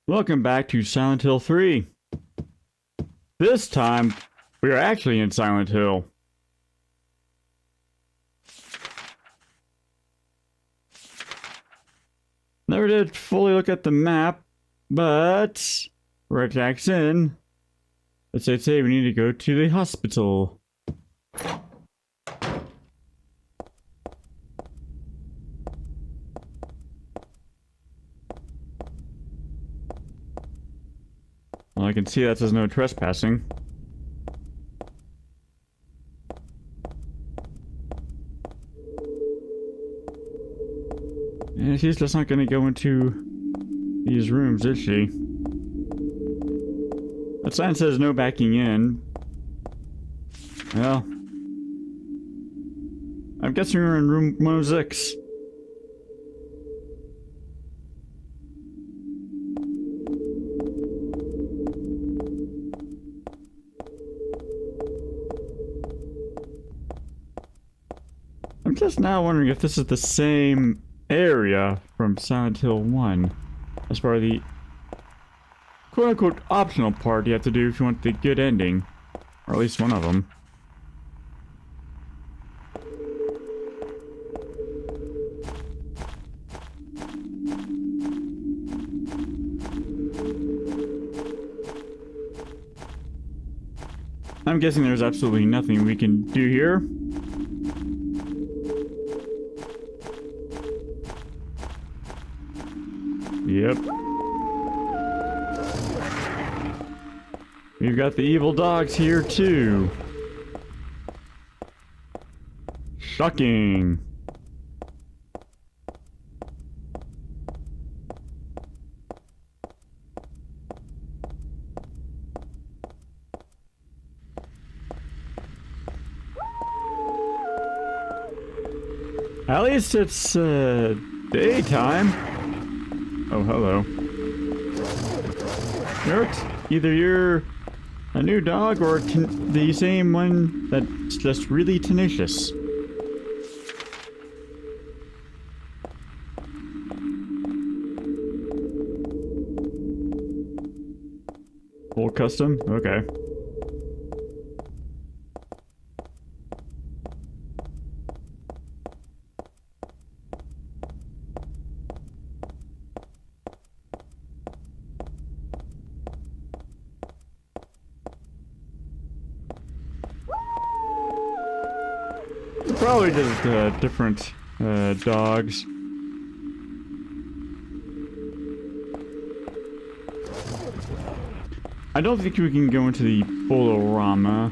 Welcome back to Silent Hill 3. This time, we are actually in Silent Hill. Never did fully look at the map, but where Jack's in, let's say we need to go to the hospital. Well, I can see that says no trespassing. And she's just not going to go into these rooms, is she? That sign says no backing in. Well, I'm guessing we're in room 106. I'm just now wondering if this is the same area from Silent Hill 1 as far as the quote-unquote optional part you have to do if you want the good ending, or at least one of them. I'm guessing there's absolutely nothing we can do here. Yep. We've got the evil dogs here too. Shocking. At least it's daytime. Oh, hello. Either you're a new dog or the same one that's just really tenacious. Full custom? Okay. Probably just different dogs. I don't think we can go into the Bolorama.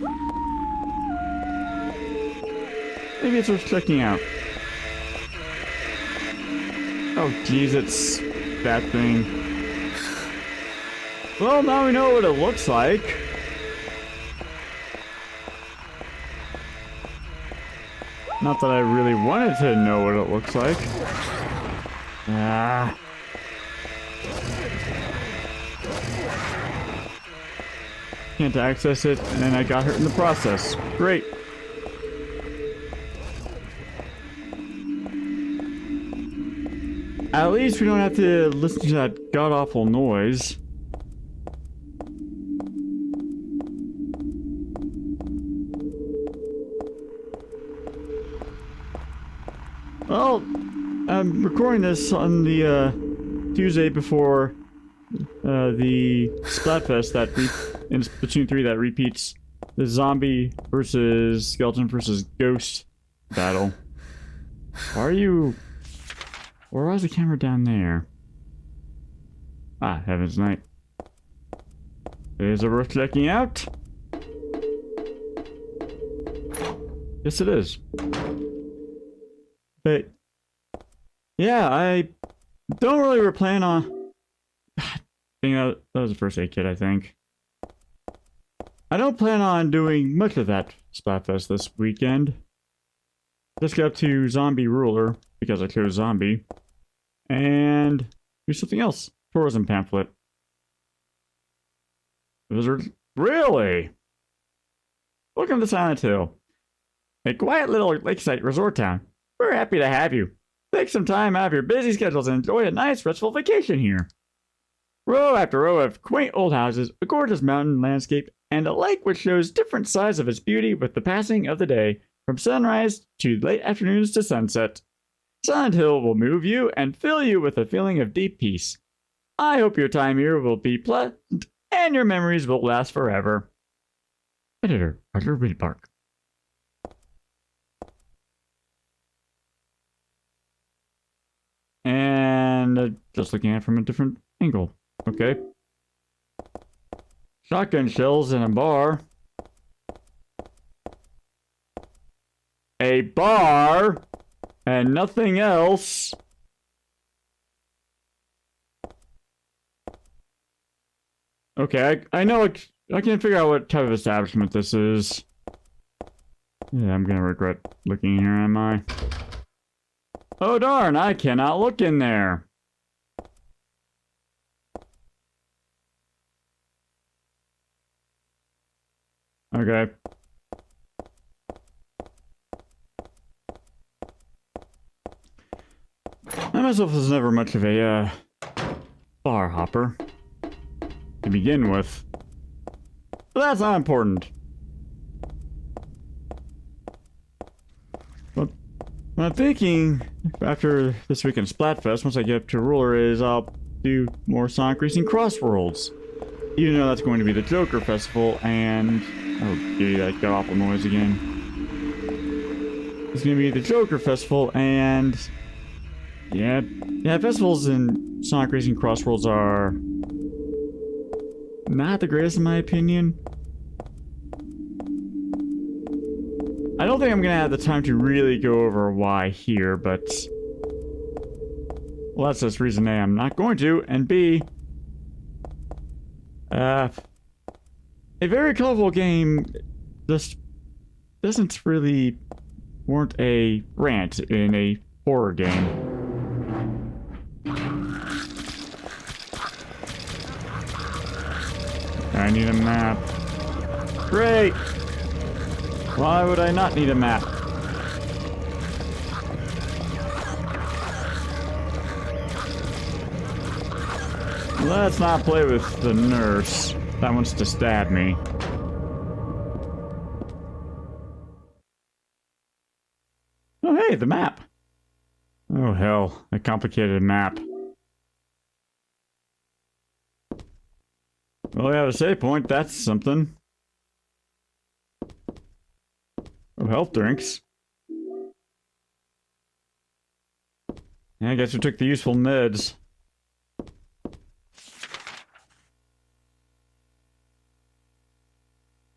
Maybe it's worth checking out. Oh jeez, it's that thing. Well, now we know what it looks like. Not that I really wanted to know what it looks like. Ah. Can't access it, and then I got hurt in the process. Great. At least we don't have to listen to that god-awful noise. Well, I'm recording this on the Tuesday before the Splatfest that in Splatoon 3 that repeats the zombie versus skeleton versus ghost battle. Why are you? Or why is the camera down there? Ah, Heaven's Night. Is it worth checking out? Yes, it is. But yeah, I don't really plan on. That was the first aid kit, I think. I don't plan on doing much of that Splatfest this weekend. Just get up to Zombie Ruler because I chose Zombie, and do something else. Tourism pamphlet. Wizard, really? Welcome to Silent Hill, a quiet little lakeside resort town. We're happy to have you. Take some time out of your busy schedules and enjoy a nice, restful vacation here. Row after row of quaint old houses, a gorgeous mountain landscape, and a lake which shows different sides of its beauty with the passing of the day, from sunrise to late afternoons to sunset. Silent Hill will move you and fill you with a feeling of deep peace. I hope your time here will be pleasant and your memories will last forever. Editor, Roger Whitbark. And just looking at it from a different angle. Okay. Shotgun shells in a bar. A bar and nothing else. Okay, I know I can't figure out what type of establishment this is. Yeah, I'm gonna regret looking here, am I? Oh darn, I cannot look in there. Okay. I myself was never much of a, bar hopper to begin with. But that's not important. But what I'm thinking after this weekend Splatfest, once I get up to Ruler, is I'll do more Sonic Racing Crossworlds. Even though that's going to be the Joker Festival, and... oh, gee, that got awful noise again. It's going to be the Joker Festival, and... yeah, festivals in Sonic Racing Crossworlds are... not the greatest in my opinion. I don't think I'm gonna have the time to really go over why here, but... well, that's just reason A, I'm not going to, and B... a very colorful game just doesn't really warrant a rant in a horror game. I need a map. Great! Why would I not need a map? Let's not play with the nurse. That wants to stab me. Oh hey, the map! Oh hell, a complicated map. Well, we have a save point, that's something. Oh, health drinks. Yeah, I guess we took the useful meds.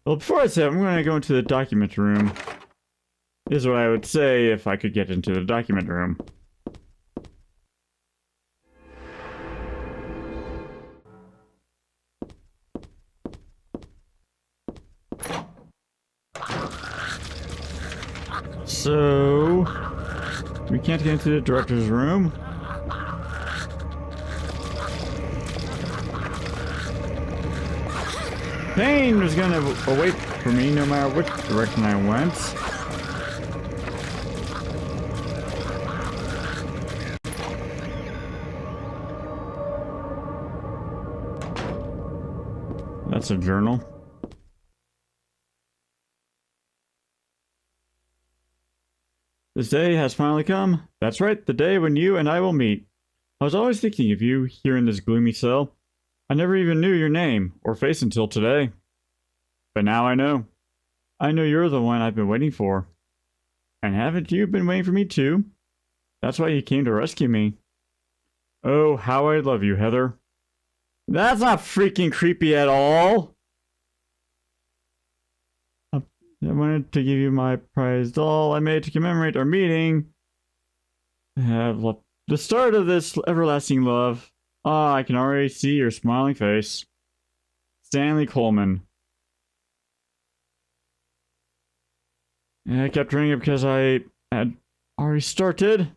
Well, before I say I'm going to go into the document room. This is what I would say if I could get into the document room. So, we can't get into the director's room. Pain was gonna await for me no matter which direction I went. That's a journal. This day has finally come. That's right, the day when you and I will meet. I was always thinking of you here in this gloomy cell. I never even knew your name or face until today. But now I know. I know you're the one I've been waiting for. And haven't you been waiting for me too? That's why you came to rescue me. Oh, how I love you, Heather. That's not freaking creepy at all. I wanted to give you my prize doll I made to commemorate our meeting. The start of this everlasting love. Ah, I can already see your smiling face. Stanley Coleman. And I kept ringing because I had already started.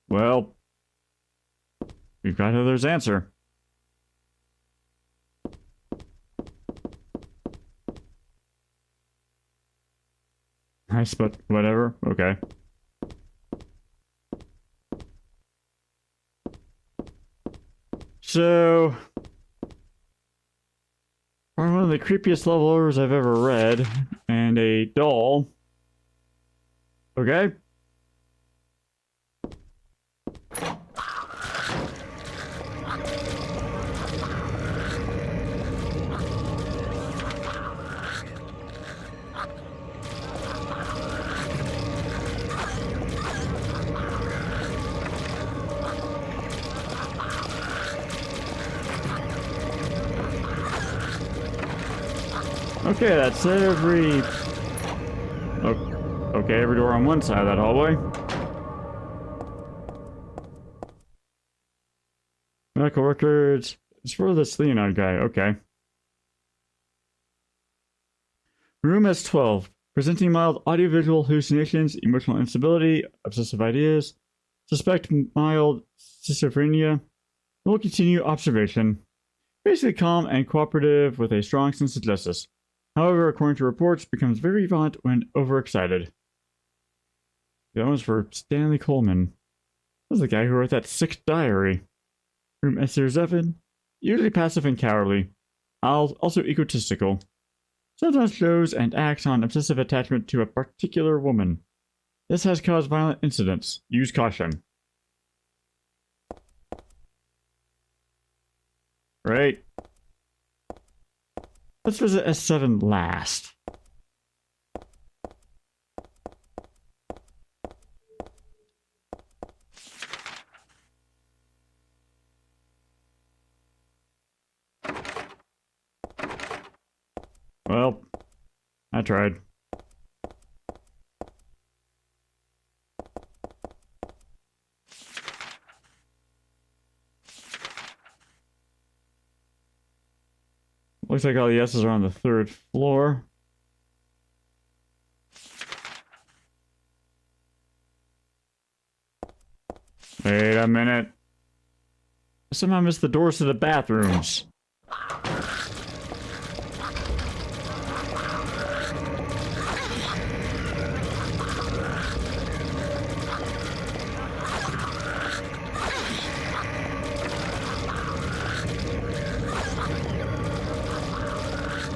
Well, we've got Heather's answer. Nice, but whatever. Okay. So, probably one of the creepiest levelers I've ever read, and a doll. Okay. Okay, that's every... Oh, okay, every door on one side of that hallway. Medical records. It's for this Leonard guy, okay. Room S12. Presenting mild audiovisual hallucinations, emotional instability, obsessive ideas. Suspect mild schizophrenia. We'll continue observation. Basically calm and cooperative with a strong sense of justice. However, according to reports, becomes very violent when overexcited. That one's for Stanley Coleman. That's the guy who wrote that sick diary. Room S07. Usually passive and cowardly. Also egotistical. Sometimes shows and acts on obsessive attachment to a particular woman. This has caused violent incidents. Use caution. Right. Let's visit S7 last. Well, I tried. Looks like all the S's are on the 3rd floor. Wait a minute. I somehow missed the doors to the bathrooms.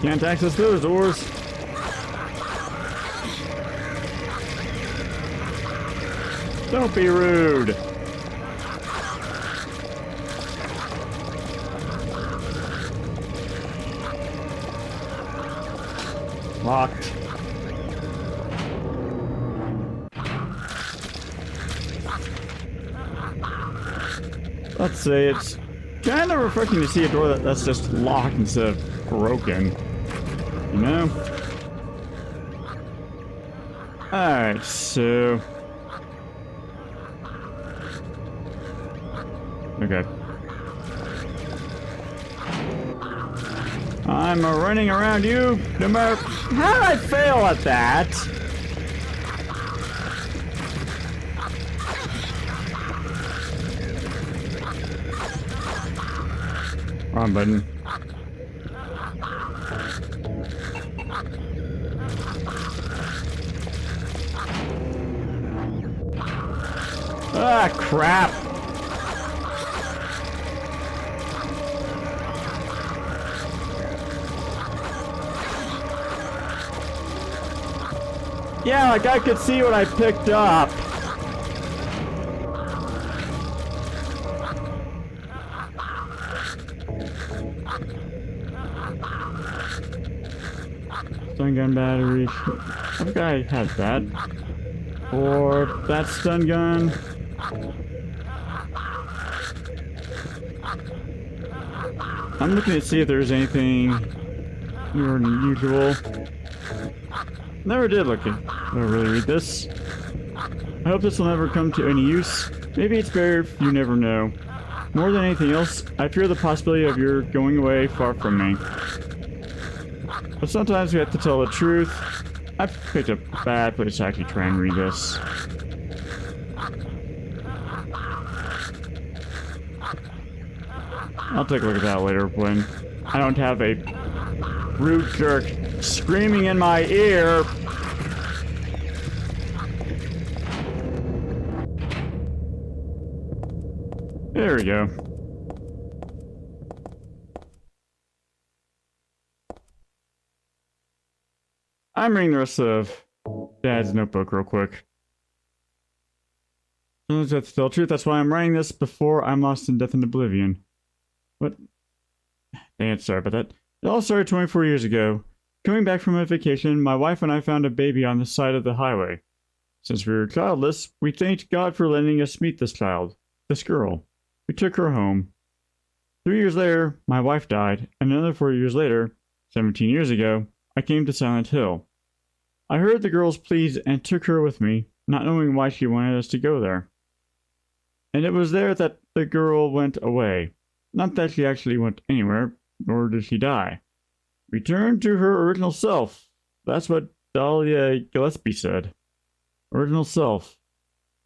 Can't access those doors. Don't be rude. Locked. Let's say it's kind of refreshing to see a door that's just locked instead of broken. You know? Alright, so... Okay. I'm running around you, no matter... How did I fail at that? Wrong button. Ah, crap! Yeah, like I could see what I picked up. Stun gun battery. I think I had that. Or that stun gun. I'm looking to see if there's anything more unusual. Never did look at. I don't really read this. I hope this will never come to any use. Maybe it's better if you never know. More than anything else, I fear the possibility of your going away far from me. But sometimes we have to tell the truth. I picked a bad place to actually try and read this. I'll take a look at that later when I don't have a rude jerk screaming in my ear. There we go. I'm reading the rest of Dad's notebook real quick. That's still truth. That's why I'm writing this before I'm lost in death and oblivion. What? Dang it, sorry about that. It all started 24 years ago. Coming back from a vacation, my wife and I found a baby on the side of the highway. Since we were childless, we thanked God for letting us meet this child, this girl. We took her home. 3 years later, my wife died, and another 4 years later, 17 years ago, I came to Silent Hill. I heard the girl's pleas and took her with me, not knowing why she wanted us to go there. And it was there that the girl went away. Not that she actually went anywhere, nor did she die. Returned to her original self. That's what Dahlia Gillespie said. Original self.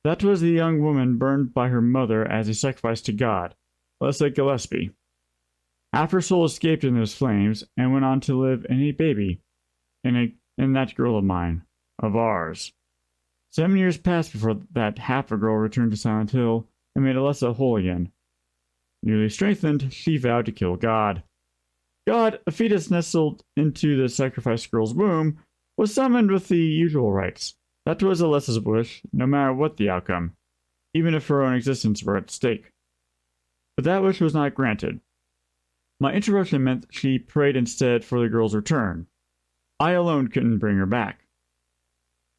That was the young woman burned by her mother as a sacrifice to God, Leslie Gillespie. Half her soul escaped in those flames and went on to live in a baby, in that girl of mine, of ours. 7 years passed before that half a girl returned to Silent Hill and made Alessa whole again. Newly strengthened, she vowed to kill God. God, a fetus nestled into the sacrificed girl's womb, was summoned with the usual rites. That was Alessa's wish, no matter what the outcome, even if her own existence were at stake. But that wish was not granted. My interruption meant she prayed instead for the girl's return. I alone couldn't bring her back.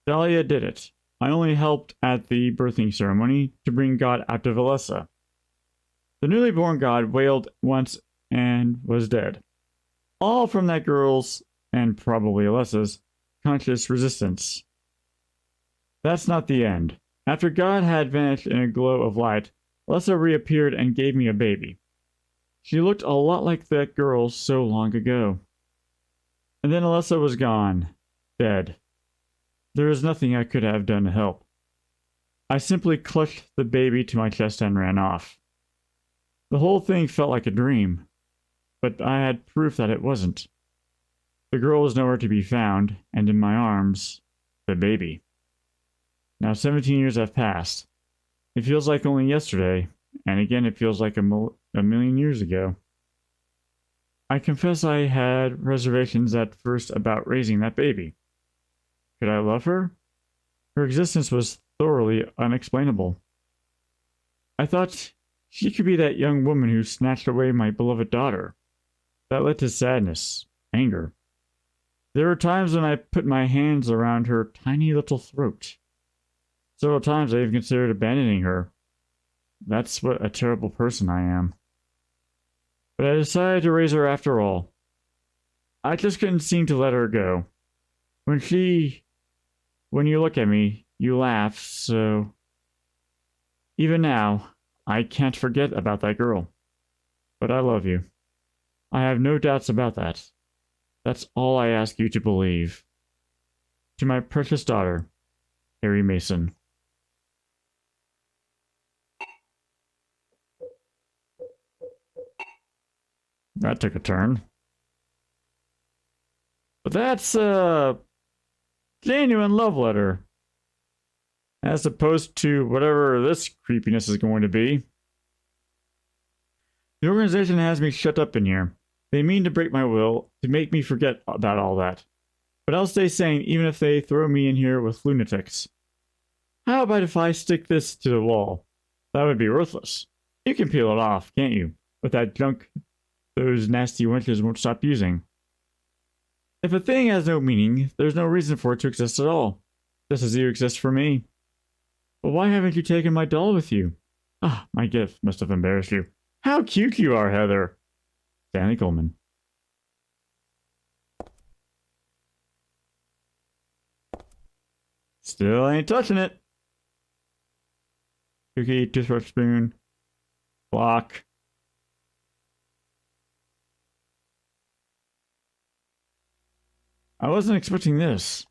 Dahlia did it. I only helped at the birthing ceremony to bring God out of Alessa. The newly born God wailed once and was dead. All from that girl's, and probably Alessa's, conscious resistance. That's not the end. After God had vanished in a glow of light, Alessa reappeared and gave me a baby. She looked a lot like that girl so long ago. And then Alessa was gone, dead. There was nothing I could have done to help. I simply clutched the baby to my chest and ran off. The whole thing felt like a dream, but I had proof that it wasn't. The girl was nowhere to be found, and in my arms, the baby. Now 17 years have passed. It feels like only yesterday, and again it feels like a million years ago. I confess I had reservations at first about raising that baby. Could I love her? Her existence was thoroughly unexplainable. I thought she could be that young woman who snatched away my beloved daughter. That led to sadness, anger. There were times when I put my hands around her tiny little throat. Several times I even considered abandoning her. That's what a terrible person I am. But I decided to raise her after all. I just couldn't seem to let her go. When you look at me, you laugh, so... Even now, I can't forget about that girl. But I love you. I have no doubts about that. That's all I ask you to believe. To my precious daughter, Harry Mason. That took a turn. But that's a genuine love letter. As opposed to whatever this creepiness is going to be. The organization has me shut up in here. They mean to break my will, to make me forget about all that. But I'll stay sane even if they throw me in here with lunatics. How about if I stick this to the wall? That would be worthless. You can peel it off, can't you? With that junk those nasty wenches won't stop using. If a thing has no meaning, there's no reason for it to exist at all. Just as you exist for me. But why haven't you taken my doll with you? Ah, my gift must have embarrassed you. How cute you are, Heather. Stanley Coleman. Still ain't touching it. Cookie, toothbrush, spoon. Block. I wasn't expecting this.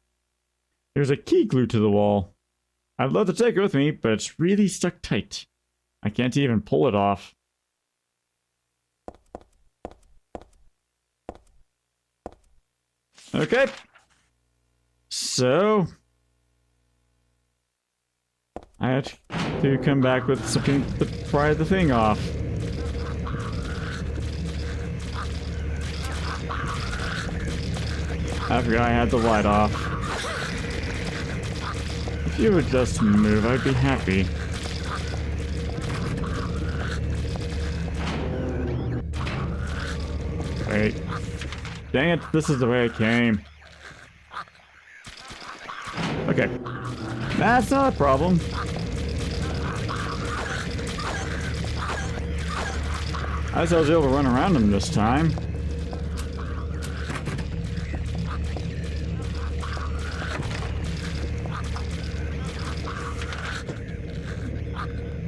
There's a key glued to the wall. I'd love to take it with me, but it's really stuck tight. I can't even pull it off. Okay. So... I have to come back with something to pry the thing off. I forgot I had the light off. If you would just move, I'd be happy. Wait. Dang it, this is the way I came. Okay. That's not a problem. I was able to run around them this time.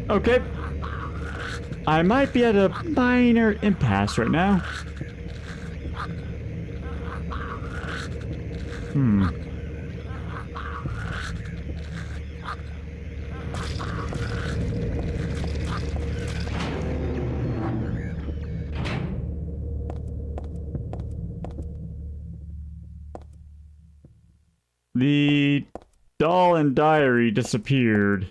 Okay. I might be at a minor impasse right now. The doll and diary disappeared.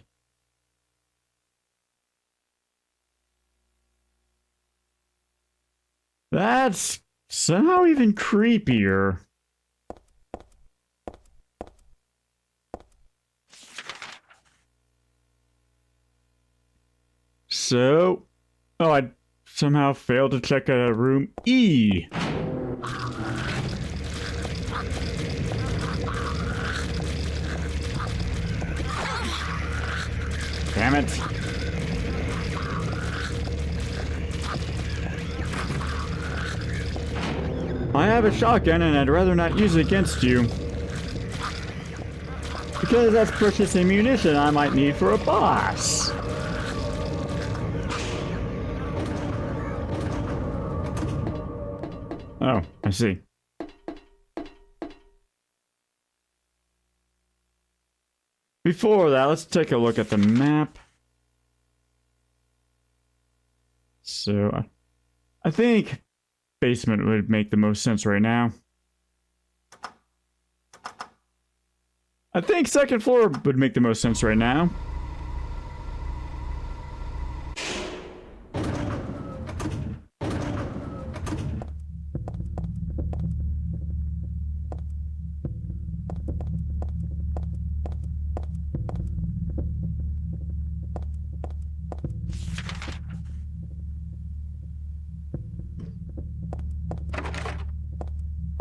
That's somehow even creepier. So, oh, I somehow failed to check room E. Damn it. I have a shotgun and I'd rather not use it against you. Because that's precious ammunition I might need for a boss. Oh, I see. Before that, let's take a look at the map. So, I think basement would make the most sense right now. I think second floor would make the most sense right now.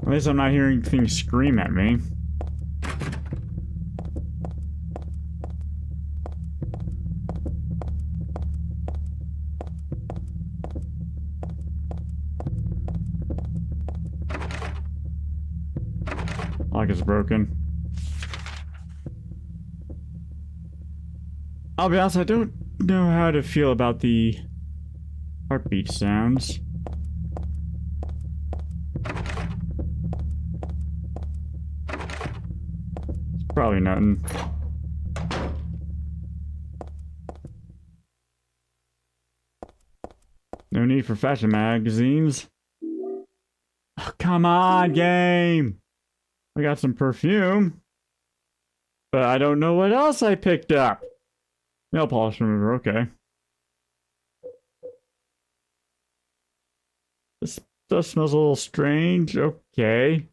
At least I'm not hearing things scream at me. Lock is broken. I'll be honest, I don't know how to feel about the heartbeat sounds. Probably nothing. No need for fashion magazines. Oh, come on, game! I got some perfume. But I don't know what else I picked up. Nail polish remover, okay. This stuff smells a little strange, okay.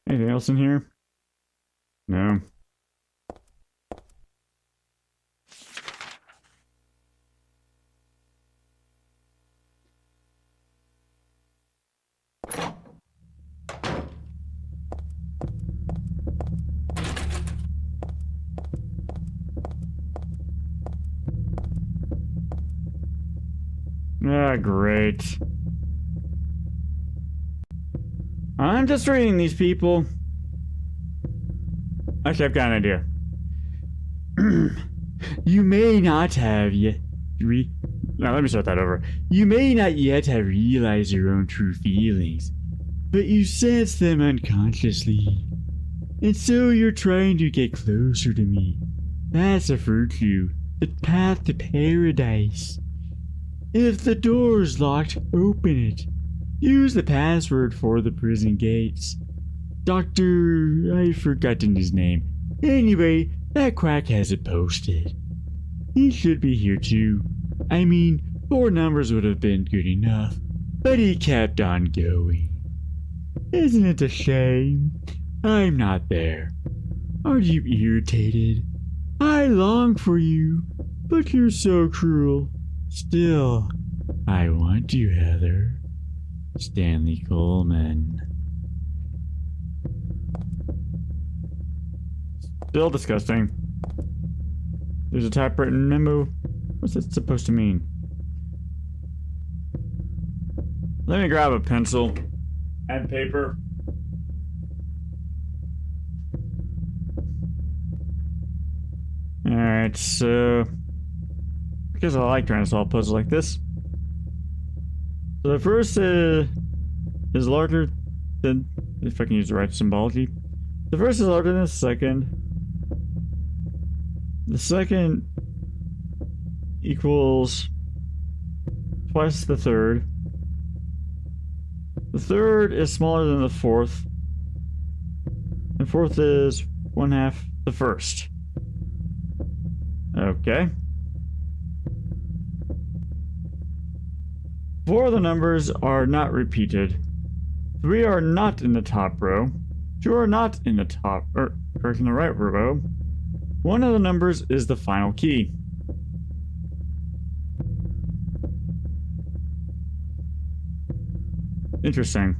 Anything else in here? No. Ah, great. I'm just reading these people. Actually, I've got an idea. You may not have yet Now, let me start that over. You may not yet have realized your own true feelings, but you sense them unconsciously. And so you're trying to get closer to me. That's a virtue. The path to paradise. If the door's locked, open it. Use the password for the prison gates. Dr. I've forgotten his name. Anyway, that quack has it posted. He should be here too. I mean, 4 numbers would have been good enough, but he kept on going. Isn't it a shame? I'm not there. Are you irritated? I long for you, but you're so cruel. Still, I want you, Heather. Stanley Coleman. Still disgusting. There's a typewritten memo. What's it supposed to mean? Let me grab a pencil and paper. Alright, so because I like trying to solve puzzles like this. So the first is larger than, if I can use the right symbology. The first is larger than the second. The second equals twice the third. The third is smaller than the fourth. And fourth is 1/2 the first. Okay. 4 of the numbers are not repeated. 3 are not in the top row. 2 are not in the top, or correct, in the right row. 1 of the numbers is the final key. Interesting.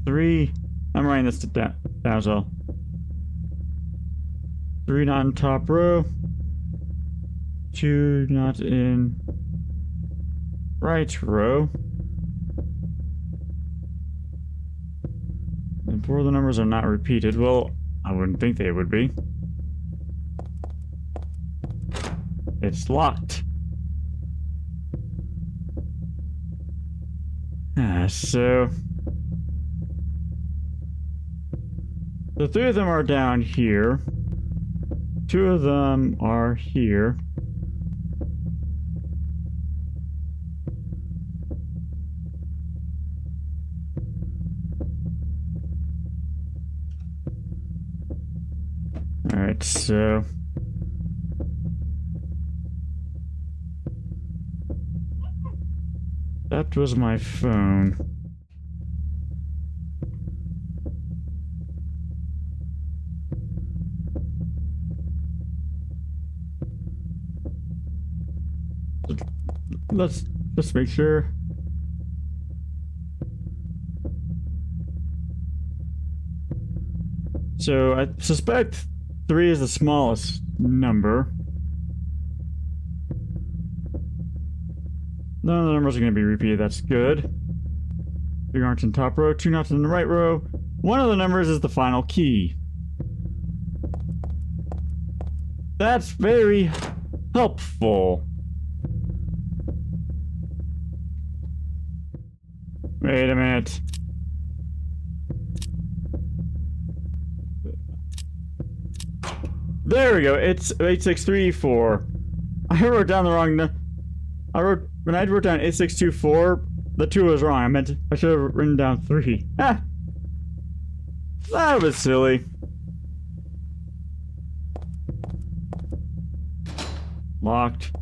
Three. I'm writing this down as well. 3 not in top row. 2 not in right row. And 4 of the numbers are not repeated. Well, I wouldn't think they would be. It's locked. So the 3 of them are down here. 2 of them are here. Alright, so that was my phone. Let's make sure. So I suspect 3 is the smallest number. None of the numbers are going to be repeated. That's good. 3 aren't in top row. 2 not in the right row. 1 of the numbers is the final key. That's very helpful. Wait a minute. There we go. It's 8634. I wrote down the wrong when I wrote down 8624, the 2 was wrong. I should have written down 3. Ah! That was silly. Locked.